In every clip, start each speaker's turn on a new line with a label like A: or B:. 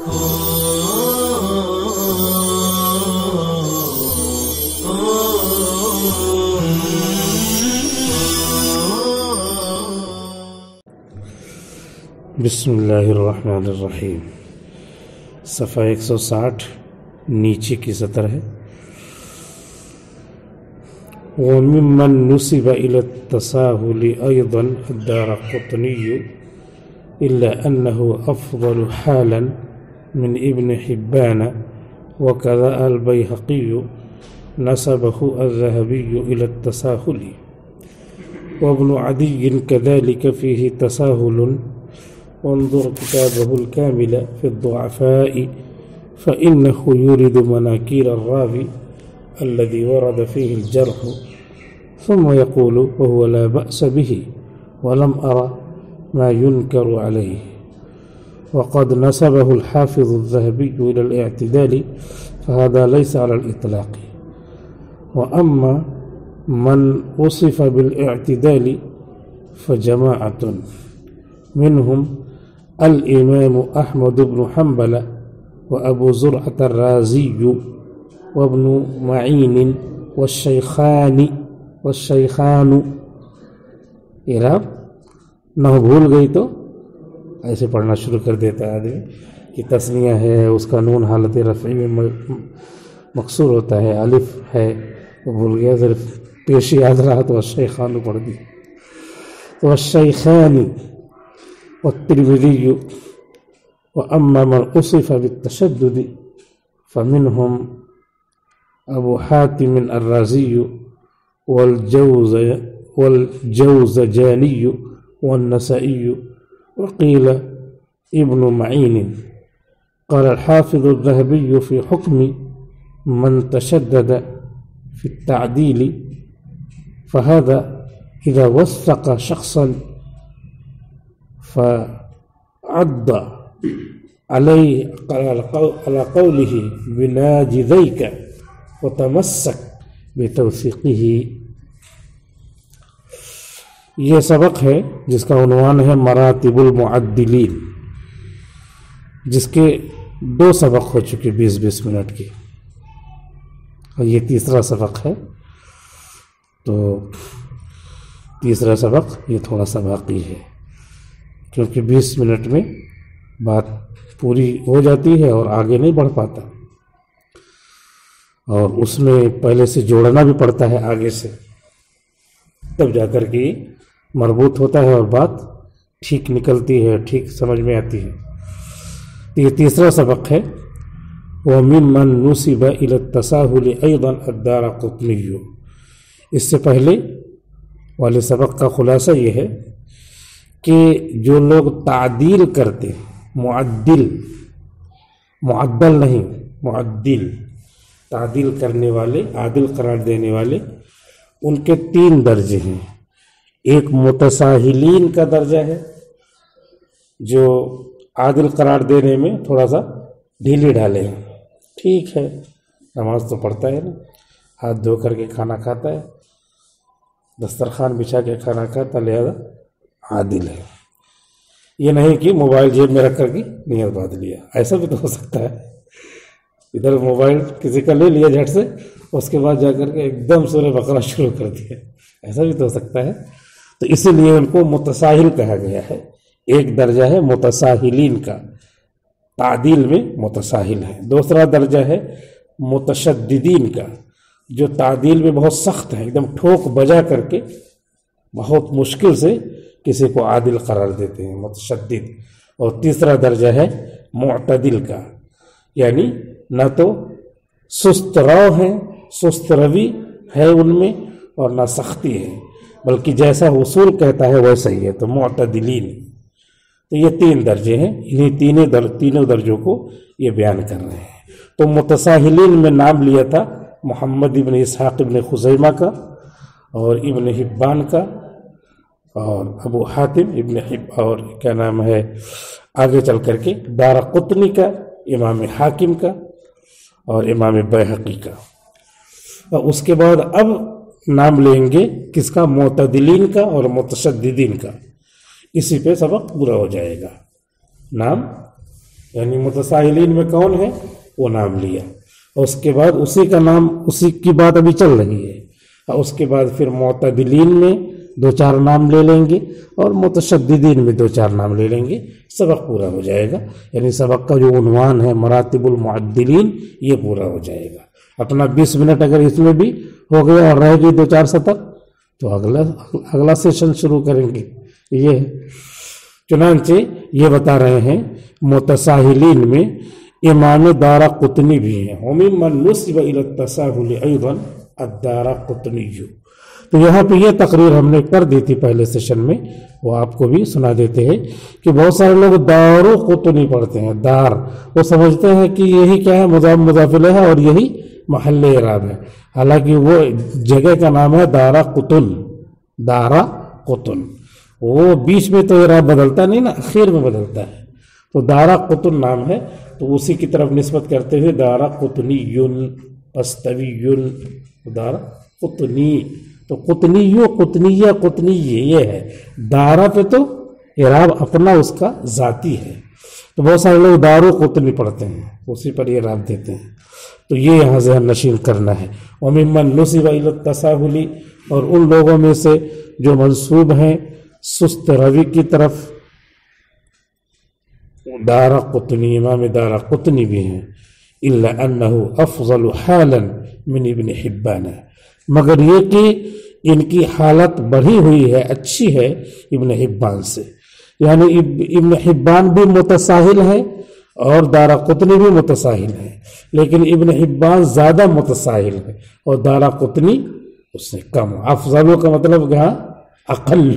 A: بسم اللہ الرحمن الرحیم. صفحہ 160 نیچے کی سطر ہے. وممن نسب إلى التساهل أيضا الدارقطني إلا أنه أفضل حالا من ابن حبان وكذا البيهقي نسبه الذهبي إلى التساهل، وابن عدي كذلك فيه تساهل، وانظر كتابه الكامل في الضعفاء فإنه يورد مناكير الراوي الذي ورد فيه الجرح ثم يقول وهو لا بأس به ولم أرى ما ينكر عليه. وقد نسبه الحافظ الذهبي إلى الاعتدال فهذا ليس على الإطلاق. وأما من وصف بالاعتدال فجماعة منهم الإمام أحمد بن حنبل وأبو زرعة الرازي وابن معين والشيخان اعراب نہ بھول گئی تو ایسے پڑھنا شروع کر دیتا ہے آدمی کہ تثنیہ ہے، اس کا نون حالت رفعی میں مکسور ہوتا ہے، الف ہے وہ بھول گیا، صرف پیش یاد رہا تو الشیخان پڑھ دی. تو الشیخان والترمذی. وأما من وصف بالتشدد فمنهم أبو حاتم الرازي والجوزجاني والنسائي، وقيل ابن معين. قال الحافظ الذهبي في حكم من تشدد في التعديل فهذا إذا وثق شخصا فعد عليه على قوله بناجذيك وتمسك بتوثيقه. یہ سبق ہے جس کا عنوان ہے مراتب المعدلین، جس کے 2 سبق ہو چکے 20-20 منٹ کے، اور یہ تیسرا سبق ہے. تو تیسرا سبق یہ تھوڑا سا باقی ہے کیونکہ 20 منٹ میں بات پوری ہو جاتی ہے اور آگے نہیں بڑھ پاتا، اور اس میں پہلے سے جوڑنا بھی پڑتا ہے آگے سے، تب جا کر کے مربوط ہوتا ہے اور بات ٹھیک نکلتی ہے، ٹھیک سمجھ میں آتی ہے. یہ تیسرا سبق ہے. وَمِمَّن نُسِبَ إِلَى التَّسَاهُلِ أَيْضًا الدَّارَقُطْنِيُّ. اس سے پہلے والے سبق کا خلاصہ یہ ہے کہ جو لوگ تعدیل کرتے، معدل نہیں، معدل، تعدیل کرنے والے، عادل قرار دینے والے، ان کے 3 درجے ہیں. ایک متساہلین کا درجہ ہے جو عادل قرار دینے میں تھوڑا سا ڈھیلی ڈھالے ہیں، ٹھیک ہے نماز تو پڑھتا ہے نا، ہاتھ دھو کر کے کھانا کھاتا ہے، دسترخوان بچھا کے کھانا کھاتا، لہذا عادل ہے. یہ نہیں کہ موبائل جیب میں رکھ کر کے نیت باندھ لیا، ایسا بھی تو ہو سکتا ہے، ادھر موبائل کسی کا لے لیا جھٹ سے، اس کے بعد جا کر کے ایک دم سورہ بقرہ شروع کر دیا، ایسا بھی تو ہو سکتا ہے. تو اسی لیے ان کو متساہل کہا گیا ہے. ایک درجہ ہے متساہلین کا، تعدیل میں متساہل ہے. دوسرا درجہ ہے متشددین کا، جو تعدیل میں بہت سخت ہے، ایک دم ٹھوک بجا کر کے بہت مشکل سے کسی کو عادل قرار دیتے ہیں، متشدد. اور تیسرا درجہ ہے معتدل کا، یعنی نہ تو سست رو ہیں، سست روی ہے ان میں، اور نہ سختی ہے، بلکہ جیسا اصول کہتا ہے ویسا ہی ہے، تو معتدلین. تو یہ 3 درجے ہیں، انہیں تینوں درجوں کو یہ بیان کر رہے ہیں. تو متساہلین میں نام لیا تھا محمد ابن اسحاق ابن خزیمہ کا، اور ابن حبان کا، اور ابو حاتم ابن اور کیا نام ہے آگے چل کر کے دارقطنی کا، امام حاکم کا، اور امام بیہقی کا. اور اس کے بعد اب نام لیں گے کس کا؟ معتدلین کا اور متشددین کا. اسی پہ سبق پورا ہو جائے گا. نام یعنی متساہلین میں کون ہے وہ نام لیا، اور اس کے بعد اسی کا نام، اسی کی بات ابھی چل رہی ہے، اور اس کے بعد پھر معتدلین میں 2-4 نام لے لیں گے اور متشددین میں 2-4 نام لے لیں گے، سبق پورا ہو جائے گا۔ یعنی سبق کا جو عنوان ہے مراتب المعدلین یہ پورا ہو جائے گا۔ اپنا 20 منٹ اگر اس میں بھی ہو گیا اور رہ گئی 2-4 سطر تو اگلا سیشن شروع کریں گے۔ یہ ہے چنانچہ یہ بتا رہے ہیں متساہلین میں امام دارقطنی بھی ہیں، وممن نسب الى التساہل ایضا الدارقطنی۔ تو یہاں پہ یہ تقریر ہم نے کر دی تھی پہلے سیشن میں، وہ آپ کو بھی سنا دیتے ہیں کہ بہت سارے لوگ دارقطنی پڑھتے ہیں، دار وہ سمجھتے ہیں کہ یہی کیا ہے مضاف مضاف الیہ ہے اور یہی محل اعراب ہے، حالانکہ وہ جگہ کا نام ہے دارقطن، دارقطن۔ وہ بیچ میں تو اعراب بدلتا نہیں نا، اخیر میں بدلتا ہے، تو دارقطن نام ہے، تو اسی کی طرف نسبت کرتے ہوئے دارقطنی پستوی دارقطنی، تو قطنیو قطنیہ قطنیہ یہ ہے، دارہ پہ تو اعراب اپنا اس کا ذاتی ہے، تو بہت سارے لوگ دارقطنی پڑھتے ہیں، اسی پر اعراب دیتے ہیں، تو یہ یہاں ذہن نشین کرنا ہے۔ وممن نسب الی التساہل، اور ان لوگوں میں سے جو منسوب ہیں سست روی کی طرف، دارقطنی امام دارقطنی بھی ہیں، الا انہ افضل حالا من ابن حبان، مگر یہ کہ ان کی حالت بڑھی ہوئی ہے، اچھی ہے ابن حبان سے، یعنی ابن حبان بھی متساہل ہے اور دارقطنی بھی متساہل ہے، لیکن ابن حبان زیادہ متساہل ہے اور دارقطنی اس سے کم۔ افضل کا مطلب کہاں اقل،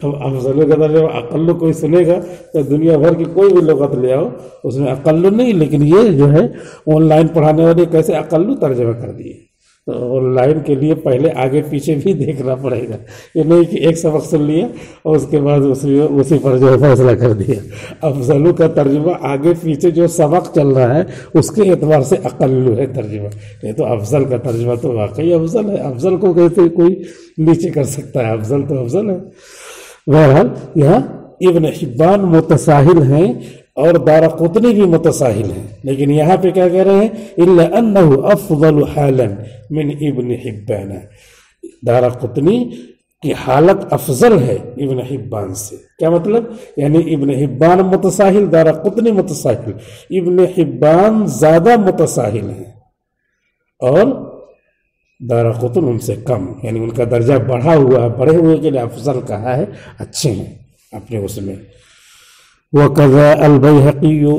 A: اب افضل کا ترجمہ اقل کوئی سنے گا تو دنیا بھر کی کوئی بھی لغت لے آؤ اس میں اقل نہیں، لیکن یہ جو ہے آن لائن پڑھانے والے کیسے اقل ترجمہ کر دیے، تو آن لائن کے لیے پہلے آگے پیچھے بھی دیکھنا پڑے گا، یہ نہیں کہ ایک سبق سن لیا اور اس کے بعد اسی پر جو ہے فیصلہ کر دیا۔ افضل کا ترجمہ آگے پیچھے جو سبق چل رہا ہے اس کے اعتبار سے اقل ہے ترجمہ، نہیں تو افضل کا ترجمہ تو واقعی افضل ہے، افضل کو کیسے کوئی نیچے کر سکتا ہے، افضل تو افضل ہے۔ بہرحال یہاں ابن حبان متساہل ہیں اور دارقطنی بھی متساہل ہیں، لیکن یہاں پہ کیا کہہ رہے ہیں الا انہ افضل حالا من ابن حبان، دارقطنی کی حالت افضل ہے ابن حبان سے۔ کیا مطلب؟ یعنی ابن حبان متساہل، دارقطنی متساہل، ابن حبان زیادہ متساہل ہیں اور دارقطن ان سے کم، یعنی ان کا درجہ بڑھا ہوا ہے، بڑھے ہوئے کے لیے افضل کہا ہے، اچھے ہیں اپنے اس میں۔ وَقَذَا الْبَيْحَقِيُّ،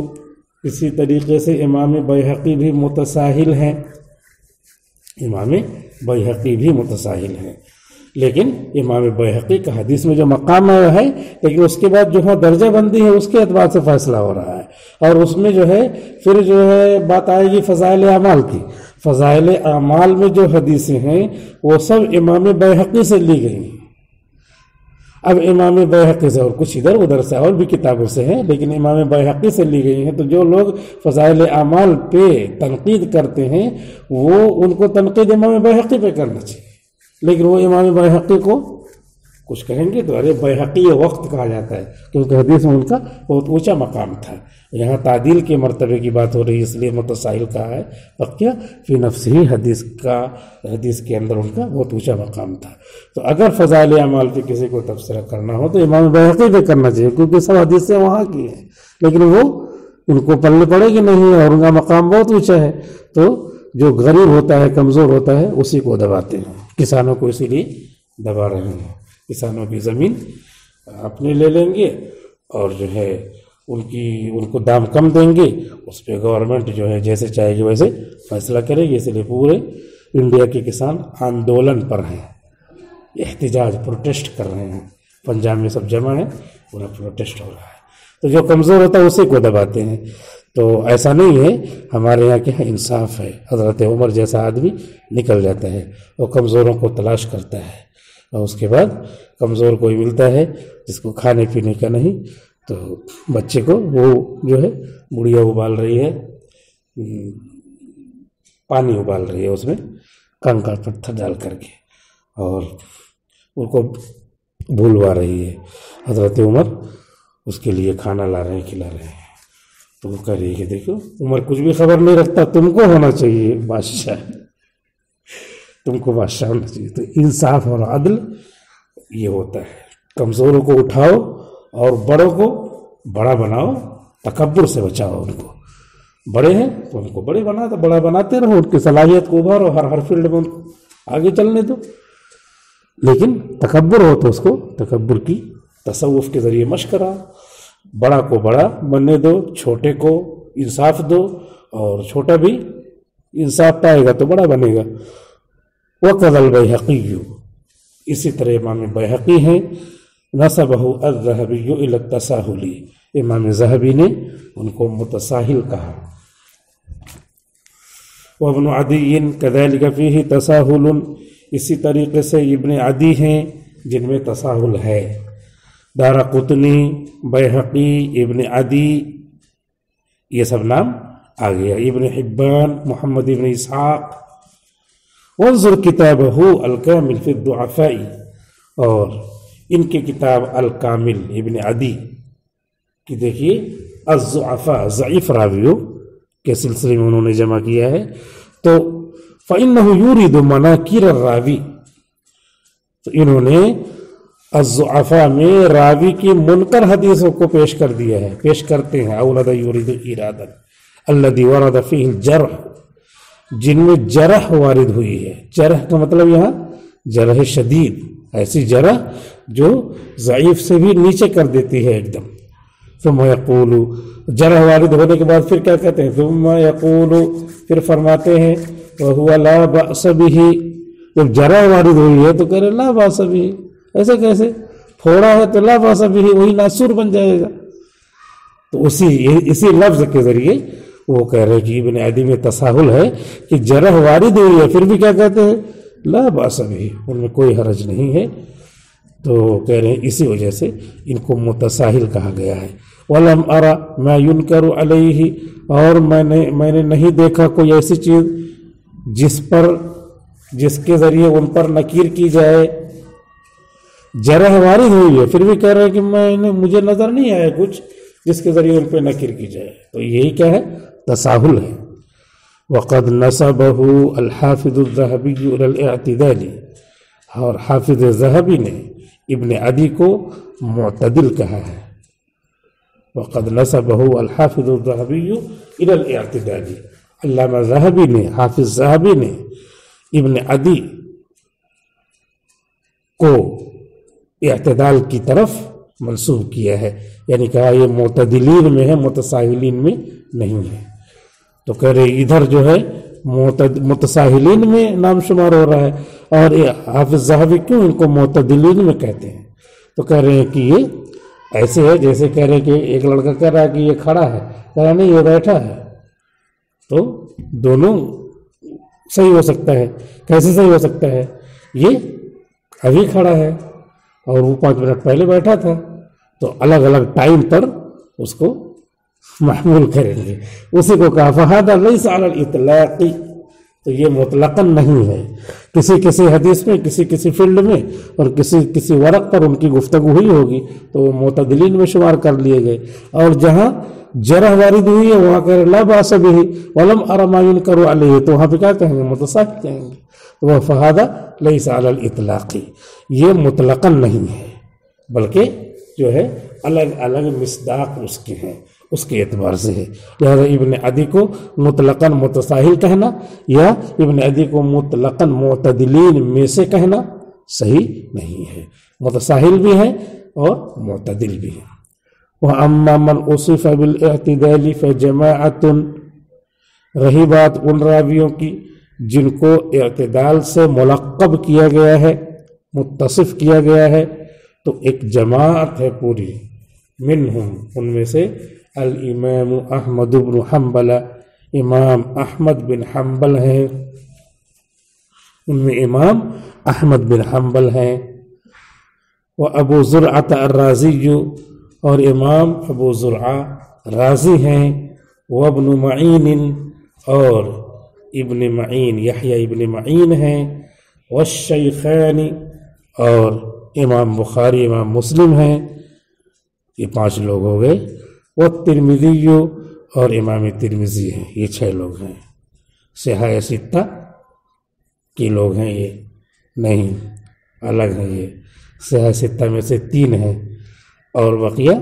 A: اسی طریقے سے امام بیہقی بھی متساہل ہیں، امام بیہقی بھی متساہل ہیں، لیکن امام بیہقی کا حدیث میں جو مقام ہے لیکن اس کے بعد جو ہے درجہ بندی ہے اس کے اعتبار سے فیصلہ ہو رہا ہے، اور اس میں جو ہے پھر جو ہے بات آئے گی فضائل اعمال کی۔ فضائل اعمال میں جو حدیثیں ہیں وہ سب امام بیہقی سے لی گئی ہیں۔ اب امام بیہقی سے اور کچھ ادھر ادھر سے اور بھی کتابوں سے ہیں، لیکن امام بیہقی سے لی گئی ہیں، تو جو لوگ فضائل اعمال پہ تنقید کرتے ہیں وہ ان کو تنقید امام بیہقی پہ کرنا چاہیے، لیکن وہ امام بیہقی کو کچھ کہیں گے تو ارے بیہقی وقت کہا جاتا ہے، کیونکہ حدیث میں ان کا بہت اونچا مقام تھا۔ یہاں تعدیل کے مرتبے کی بات ہو رہی ہے اس لیے متساہل کہا ہے، اور کیا فی نفس ہی حدیث کے اندر ان کا بہت اونچا مقام تھا۔ تو اگر فضائل اعمال پہ کسی کو تبصرہ کرنا ہو تو امام بیہقی پہ کرنا چاہیے، کیونکہ سب حدیثیں وہاں کی ہیں، لیکن وہ ان کو پلے پڑے گی نہیں اور ان کا مقام بہت اونچا ہے، تو جو غریب ہوتا ہے کمزور ہوتا ہے اسی کو دباتے ہیں۔ کسانوں کو اسی لیے دبا رہے ہیں، کسانوں کی زمین اپنے لے لیں گے اور جو ہے ان کو دام کم دیں گے، اس پہ گورنمنٹ جو ہے جیسے چاہے گی ویسے فیصلہ کرے گی، اس لیے پورے انڈیا کے کسان آندولن پر ہیں، احتجاج پروٹیسٹ کر رہے ہیں، پنجاب میں سب جمع ہیں، پورا پروٹیسٹ ہو رہا ہے، تو جو کمزور ہوتا ہے اسی کو دباتے ہیں۔ تو ایسا نہیں ہے، ہمارے یہاں کیا انصاف ہے، حضرت عمر جیسا آدمی نکل جاتا ہے، وہ کمزوروں کو تلاش کرتا ہے، اور اس کے بعد کمزور کوئی ملتا ہے جس کو کھانے پینے کا نہیں، تو بچے کو وہ جو ہے بڑھیا ابال رہی ہے، پانی ابال رہی ہے اس میں کنکر پتھر ڈال کر کے، اور ان کو بھولوا رہی ہے، حضرت عمر اس کے لیے کھانا لا رہے ہیں، کھلا رہے ہیں، تو وہ کہہ رہی ہے کہ دیکھو عمر کچھ بھی خبر نہیں رکھتا، تم کو ہونا چاہیے بادشاہ، تم کو بادشاہ ہونا چاہیے۔ تو انصاف اور عدل یہ ہوتا ہے، کمزوروں کو اٹھاؤ اور بڑوں کو بڑا بناؤ، تکبر سے بچاؤ ان کو۔ بڑے ہیں تو ان کو بڑے بڑا بناتے رہو، ان کی صلاحیت کو ابھارو، ہر فیلڈ میں ان کو آگے چلنے دو۔ لیکن تکبر ہو تو اس کو تکبر کی تصوف کے ذریعے مشق کراؤ، بڑا کو بڑا بننے دو، چھوٹے کو انصاف دو، اور چھوٹا بھی انصاف پائے گا تو بڑا بنے گا۔ وقد البیہقی، اسی طرح امام بیہقی ہیں، نسبہ الذہبی الی التساہل، امام ذہبی نے ان کو متساہل کہا۔ وابن عدی کذالک فیہ تساہل، اسی طریقے سے ابن عدی ہیں جن میں تساہل ہے۔ دارقطنی، بیہقی، ابن عدی، یہ سب نام آ گیا۔ ابن حبان، محمد ابن اسحاق۔ وانظر کتابہ الکامل فی الضعفاء، اور ان کی کتاب الکامل ابن عدی کی دیکھیے، الضعفاء ضعیف راویوں کے سلسلے میں انہوں نے جمع کیا ہے۔ تو فإنه يورد مناکیر الراوی، تو انہوں نے الضعفاء میں راوی کی منکر حدیثوں کو پیش کر دیا ہے، پیش کرتے ہیں۔ اولد یورد ایرادا الذی ورد فیہ الجرح، جن میں جرح وارد ہوئی ہے۔ جرح کا مطلب یہاں جرح شدید، ایسی جرح جو ضعیف سے بھی نیچے کر دیتی ہے ایک دم۔ ثم یقول، جرح وارد ہونے کے بعد پھر کیا کہتے ہیں؟ ثم یقول، پھر فرماتے ہیں وہو لا بأس بہ، جب جرح وارد ہوئی ہے تو کہہ رہے لا بأس بہ، ایسے کیسے؟ پھوڑا ہے تو لا بأس بہ، وہی ناسور بن جائے گا۔ تو اسی لفظ کے ذریعے وہ کہہ رہے کہ ابن عدی میں تساہل ہے کہ جرح وارد ہوئی ہے پھر بھی کیا کہتے ہیں؟ لا بأس بہ، ان میں کوئی حرج نہیں ہے۔ تو کہہ رہے ہیں اسی وجہ سے ان کو متساہل کہا گیا ہے۔ وَلَمْ أَرَ مَا يُنْكَرُ عَلَيْهِ، اور میں نے نہیں دیکھا کوئی ایسی چیز جس کے ذریعے ان پر نکیر کی جائے۔ جرح وارد ہوئی ہے پھر بھی کہہ رہے ہیں کہ مجھے نظر نہیں آیا کچھ جس کے ذریعے ان پہ نکیر کی جائے، تو یہی کیا ہے؟ تساہل ہے۔ وقد نسبہ الحافظ الذہبی الی الاعتدال، اور حافظ ذہبی نے ابن عدی کو معتدل کہا ہے۔ وقد نسبہ الحافظ الذہبی الی الاعتدال، علامہ ذہبی نے، حافظ ذہبی نے ابن عدی کو اعتدال کی طرف منسوب کیا ہے، یعنی کہا یہ معتدلین میں ہے، متساہلین میں نہیں ہے۔ تو کہہ رہے ادھر جو ہے متساہلین میں نام شمار ہو رہا ہے، اور حافظ ذہبی کیوں ان کو معتدلین میں کہتے ہیں؟ تو کہہ رہے ہیں کہ یہ ایسے ہے جیسے کہہ رہے کہ ایک لڑکا کہہ رہا ہے کہ یہ کھڑا ہے، کہہ رہا نہیں یہ بیٹھا ہے، تو دونوں صحیح ہو سکتا ہے۔ کیسے صحیح ہو سکتا ہے؟ یہ ابھی کھڑا ہے اور وہ 5 منٹ پہلے بیٹھا تھا، تو الگ الگ ٹائم پر اس کو محمول کریں گے۔ اسی کو کہا فہذا لیس علی الاطلاق، تو یہ مطلقاً نہیں ہے، کسی حدیث میں، کسی فیلڈ میں، اور کسی ورق پر ان کی گفتگو ہوئی ہوگی تو وہ معتدلین میں شمار کر لیے گئے، اور جہاں جرح وارد ہوئی ہے وہاں کہہ رہے لا باس بہ ولم ار ما ينکر علیہ، تو وہاں پہ کیا کہیں گے؟ متساہل کہیں گے۔ وہ فہذا لیس علی الاطلاق، یہ مطلقاً نہیں ہے، بلکہ جو ہے الگ الگ مصداق اس کے ہیں، اس کے اعتبار سے ہے۔ لہذا ابن عدی کو مطلقاً متساہل کہنا یا ابن عدی کو مطلقاً معتدلین میں سے کہنا صحیح نہیں ہے، متساہل بھی ہے اور معتدل بھی ہے۔ وَأَمَّا مَنْ أُصِفَ بِالْاِعْتِدَالِ فَجَمَاعَةٌ، رہی بات ان راویوں کی جن کو اعتدال سے ملقب کیا گیا ہے، متصف کیا گیا ہے، تو ایک جماعت ہے پوری، منہم ان میں سے الامام احمد بن حنبل، امام احمد بن حنبل ہیں، ان میں امام احمد بن حنبل ہیں، وابو زرعۃ الرازی، اور امام ابو زرعہ رازی ہیں، وابن معین، اور ابن معین یحییٰ ابن معین ہیں، والشیخان، اور امام بخاری امام مسلم ہیں، یہ 5 لوگ ہو گئے، والترمذی، اور امام ترمذی ہیں، یہ 6 لوگ ہیں۔ صحاح ستہ کے لوگ ہیں یہ، نہیں الگ ہیں یہ، صحاح ستہ میں سے 3 ہیں، اور بقیہ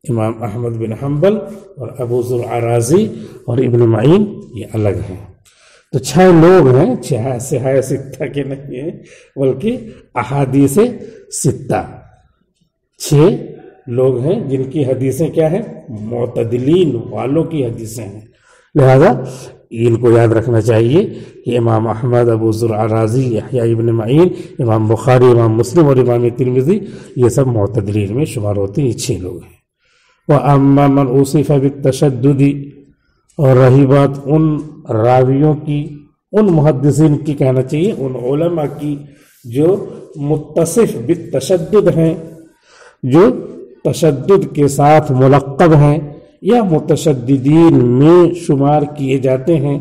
A: امام احمد بن حنبل اور ابو زرع رازی اور ابن معین یہ الگ ہیں۔ تو 6 لوگ ہیں، صحاح ستہ کے نہیں ہیں بلکہ احادیث ستہ، 6 لوگ ہیں جن کی حدیثیں کیا ہیں؟ معتدلین والوں کی حدیثیں ہیں۔ لہذا ان کو یاد رکھنا چاہیے کہ امام احمد، ابو زرع رازی، یحییٰ ابن معین، امام بخاری، امام مسلم اور امام ترمذی یہ سب معتدلین میں شمار ہوتے ہیں، یہ 6 لوگ ہیں۔ وَأَمَّا مَنْ أُوصِفَ بِالتَّشَدُّدِ، اور رہی بات ان راویوں کی، ان محدثین کی کہنا چاہیے، ان علماء کی جو متصف بالتشدد ہیں، جو تشدد کے ساتھ ملقب ہیں یا متشددین میں شمار کیے جاتے ہیں،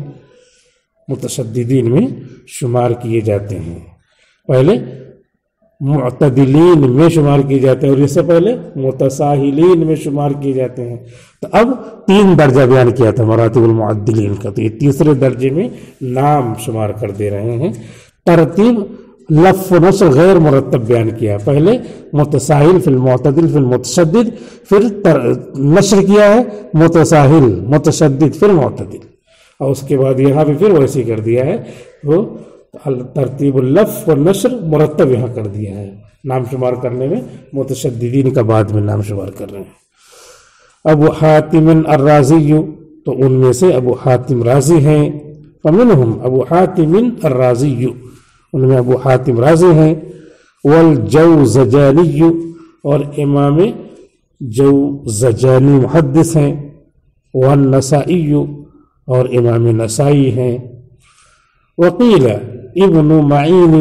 A: متشددین میں شمار کیے جاتے ہیں۔ پہلے معتدلین میں شمار کیے جاتے ہیں اور اس سے پہلے متساہلین میں شمار کیے جاتے ہیں۔ تو اب 3 درجہ بیان کیا تھا مراتب المعدلین کا، تو یہ تیسرے درجے میں نام شمار کر دے رہے ہیں۔ ترتیب لف و نشر غیر مرتب بیان کیا، پہلے متساہل فی المعتدل فی المتشدد، پھر نشر کیا ہے متساہل متشدد فی المعتدل، اور اس کے بعد یہاں بھی پھر ویسے کر دیا ہے، وہ ترتیب اللف و نشر مرتب یہاں کر دیا ہے، نام شمار کرنے میں متشددین کا بعد میں نام شمار کر رہے ہیں۔ ابو حاتم الرازی، تو ان میں سے ابو حاتم رازی ہیں، فمنہم ابو حاتم الرازی، ان میں ابو حاتم رازی ہیں، والجوزجانی، اور امام جوزجانی محدث ہیں، والنسائی، اور امام نسائی ہیں، وقیل ابن معین،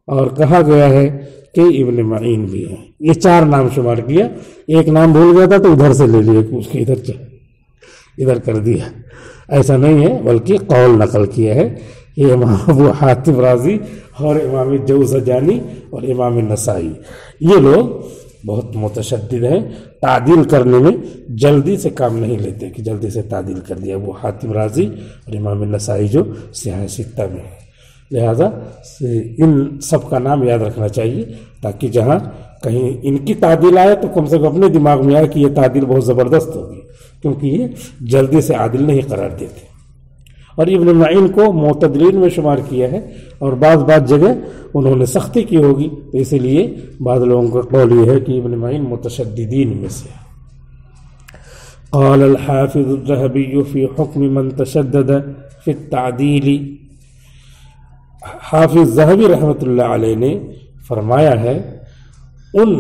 A: اور کہا گیا ہے کہ ابن معین بھی ہیں۔ یہ 4 نام شمار کیا، ایک نام بھول گیا تھا تو ادھر سے لے لیا، اس کے ادھر کر دیا، ایسا نہیں ہے بلکہ قول نقل کیا ہے۔ یہ امام ابو حاتم رازی اور امام جوزجانی اور امام نسائی، یہ لوگ بہت متشدد ہیں، تعدیل کرنے میں جلدی سے کام نہیں لیتے کہ جلدی سے تعدیل کر دیا، ابو حاتم رازی اور امام نسائی جو صحاح ستہ میں ہے۔ لہذا ان سب کا نام یاد رکھنا چاہیے تاکہ جہاں کہیں ان کی تعدیل آئے تو کم سے کم اپنے دماغ میں آئے کہ یہ تعدیل بہت زبردست ہوگی، کیونکہ یہ جلدی سے عادل نہیں قرار دیتے۔ اور ابن معین کو معتدلین میں شمار کیا ہے، اور بعض جگہ انہوں نے سختی کی ہوگی، تو اسی لیے بعض لوگوں کا قول یہ ہے کہ ابن معین متشددین میں سے۔ قال الحافظ الذهبي في حكم من تشدد في التعديل، حافظ ذہبی رحمۃ اللہ علیہ نے فرمایا ہے ان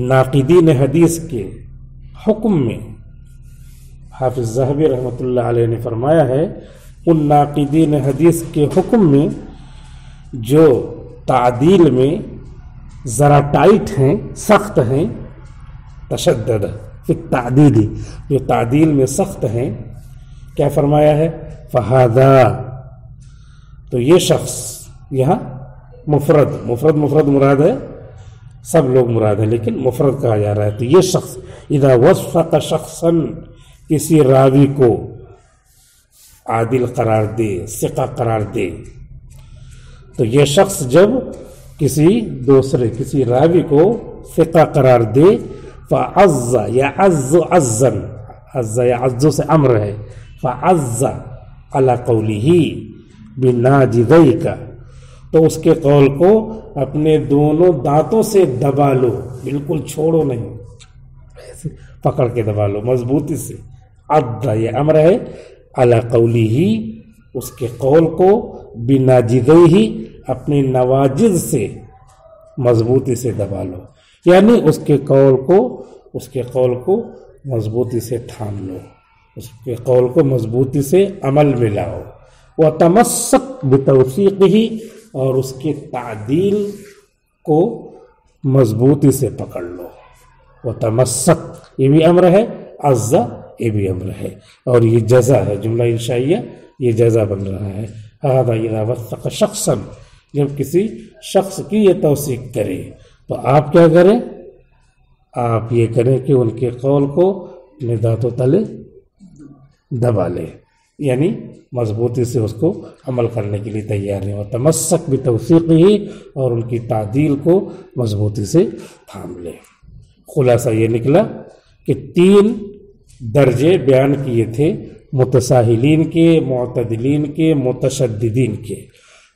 A: ناقدین حدیث کے حکم میں، حافظ ذہبی رحمۃ اللہ علیہ نے فرمایا ہے ان ناقدین حدیث کے حکم میں جو تعدیل میں ذرا ٹائٹ ہیں، سخت ہیں، تشدد فی التعدیل، جو تعدیل میں سخت ہیں، کیا فرمایا ہے؟ فہذا، تو یہ شخص، یہاں مفرد مراد ہے، سب لوگ مراد ہیں لیکن مفرد کہا جا رہا ہے، تو یہ شخص اذا وثق شخصا، کسی راوی کو عادل قرار دے، ثقہ قرار دے، تو یہ شخص جب کسی راوی کو ثقہ قرار دے، فعز یعز عزا، عز یعز سے امر ہے، فعز علی قولہ بناجذیک، تو اس کے قول کو اپنے دونوں دانتوں سے دبا لو، بالکل چھوڑو نہیں، پکڑ کے دبا لو مضبوطی سے۔ عض یہ امر ہے، علی قولہ، اس کے قول کو، بناجذیہ، اپنے نواجذ سے مضبوطی سے دبا لو، یعنی اس کے قول کو مضبوطی سے تھام لو، اس کے قول کو مضبوطی سے عمل میں لاؤ۔ وَتَمَسَّكْ بِتَوْثِيقِهِ، اور اس کی تعدیل کو مضبوطی سے پکڑ لو۔ وَتَمَسَّكْ یہ بھی امر ہے، عَزَّ یہ بھی امر ہے، اور یہ جزا ہے، جملہ انشائیہ یہ جزا بن رہا ہے۔ هذا اذا وثق شخصا، جب کسی شخص کی یہ توثیق کرے تو آپ کیا کریں؟ آپ یہ کریں کہ ان کے قول کو اپنے دانتوں تلے دبا لے، یعنی مضبوطی سے اس کو عمل کرنے کے لیے تیار نہیں، اور تمسک بتوثیقہ، اور ان کی تعدیل کو مضبوطی سے تھام لے۔ خلاصہ یہ نکلا کہ 3 درجے بیان کیے تھے، متساہلین کے، معتدلین کے، متشددین کے۔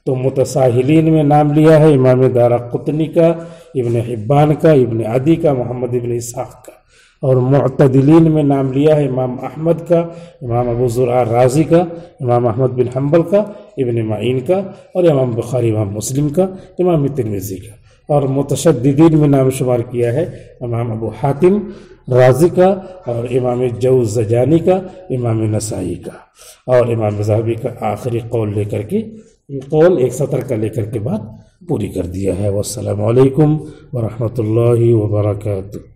A: تو متساہلین میں نام لیا ہے امام دارقطنی کا، ابن حبان کا، ابن عدی کا، محمد ابن اسحاق کا، اور معتدلین میں نام لیا ہے امام احمد کا، امام ابو زرع رازی کا، امام احمد بن حنبل کا، ابن معین کا، اور امام بخاری، امام مسلم کا، امام ترمذی کا۔ اور متشددین میں نام شمار کیا ہے امام ابو حاتم رازی کا، اور امام جوزجانی کا، امام نسائی کا، اور امام ذہبی کا آخری قول لے کر کے، قول ایک سطر کا لے کر کے بعد پوری کر دیا ہے۔ والسلام علیکم ورحمۃ اللہ وبرکاتہ۔